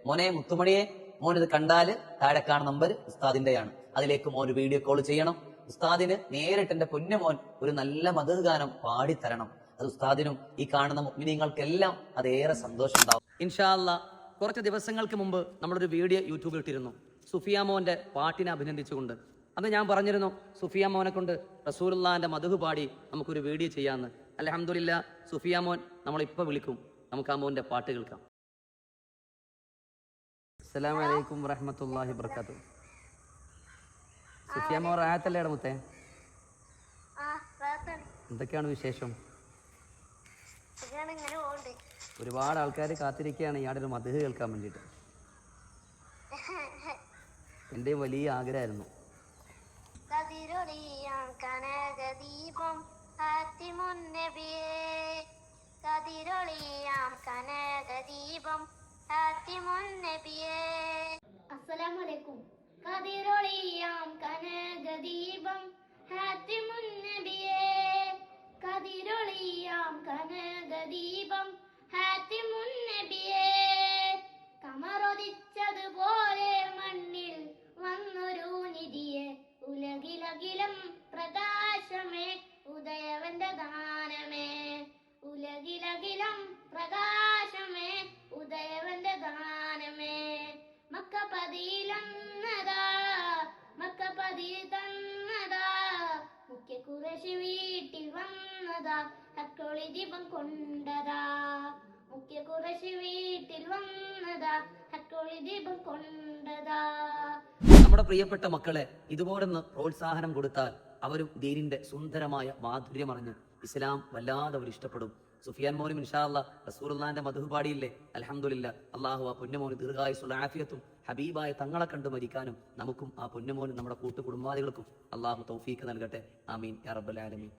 മോനെ മുത്തുമണിയെ, മോനിത് കണ്ടാല് താഴെ കാണുന്ന നമ്പർ ഉസ്താദിന്റെയാണ്. അതിലേക്ക് മോൻ വീഡിയോ കോൾ ചെയ്യണം. ഉസ്താദിന് നേരിട്ട് എന്റെ പൊന്നുമോൻ ഒരു നല്ല മദ്ഹ് ഗാനം പാടിത്തരണം. അത് ഉസ്താദിനും ഈ കാണുന്ന മുഅ്മിനീങ്ങൾക്കെല്ലാം അതേറെ സന്തോഷം ഉണ്ടാവും. ഇൻഷാ അല്ലാഹ്. കുറച്ച് ദിവസങ്ങൾക്ക് മുമ്പ് നമ്മളൊരു വീഡിയോ യൂട്യൂബിൽ ഇട്ടിരുന്നു, സുഫിയ മോന്റെ പാട്ടിനെ അഭിനന്ദിച്ചുകൊണ്ട്. അന്ന് ഞാൻ പറഞ്ഞിരുന്നു, സുഫിയ മോനെ കൊണ്ട് റസൂലുള്ളാഹിന്റെ മദ്ഹ് പാടി നമുക്കൊരു വീഡിയോ ചെയ്യാമെന്ന്. അൽഹംദുലില്ലാ, സുഫിയ മോൻ നമ്മളിപ്പോൾ വിളിക്കും. നമുക്ക് ആ മോന്റെ പാട്ട് കേൾക്കാം. അസ്സലാമു അലൈക്കും വറഹ്മത്തുള്ളാഹി വബറകാതുഹു. സുഫിയ മോൻ റാഹത്തല്ലേ മുത്തേ? എന്തൊക്കെയാണ് വിശേഷം? ഒരുപാട് ആൾക്കാർ കാത്തിരിക്കുകയാണ് ഇയാളുടെ ഒരു മദ്ഹ് കേൾക്കാൻ വേണ്ടിയിട്ട്. എൻ്റെയും വലിയ ആഗ്രഹമായിരുന്നു. അസ്സലാമു അലൈക്കും. കതിരൊളിയാം കനകദീപം ഹാത്തിമുൻ നബിയേ, കതിരൊളിയാം കനകദീപം ഹാത്തിമുൻ നബിയേ, കമറൊദിച്ചതുപോലെ മണ്ണിൽ വന്നൊരു നിധിയെ, ഉലകിലകിലം പ്രകാശമേ ഉദയവന്റെ ദാനമേ, ഉലകിലകിലം പ്രകാശമേ ഉദയവന്റെ ദാനമേ, മക്കപതിയിലന്നതാ മക്കപതി തന്നതാ, മുഖ്യ ഖുറൈശി വീട്ടിൽ വന്നതാ ഹക്കൊളി ദീപം കൊണ്ടതാ, മുഖ്യ ഖുറൈശി വീട്ടിൽ വന്നതാ ഹക്കൊളി ദീപം കൊണ്ടതാ. നമ്മുടെ പ്രിയപ്പെട്ട മക്കളെ ഇതുപോലൊന്ന് പ്രോത്സാഹനം കൊടുത്താൽ അവരും ദീനിന്റെ സുന്ദരമായ മാധുര്യമറിഞ്ഞ് ഇസ്ലാം വല്ലാതെ അവർ ഇഷ്ടപ്പെടും. സുഫിയാൻ മോനും ഇൻഷാ അല്ലാഹ് റസൂലുള്ളാഹിന്റെ മദ്ഹ് പാടിയില്ലേ? അൽഹംദുലില്ലാ. അല്ലാഹു ആ പൊന്നുമോന് ദീർഘായുസ്സും ആഫിയത്തും ഹബീബായ തങ്ങളെ കണ്ടു മരിക്കാനും നമുക്കും ആ പൊന്നുമോനും നമ്മുടെ കൂട്ടുകുടുംബാദികൾക്കും അല്ലാഹു തൗഫീഖ് നൽകട്ടെ. ആമീൻ യാ റബ്ബൽ ആലമീൻ.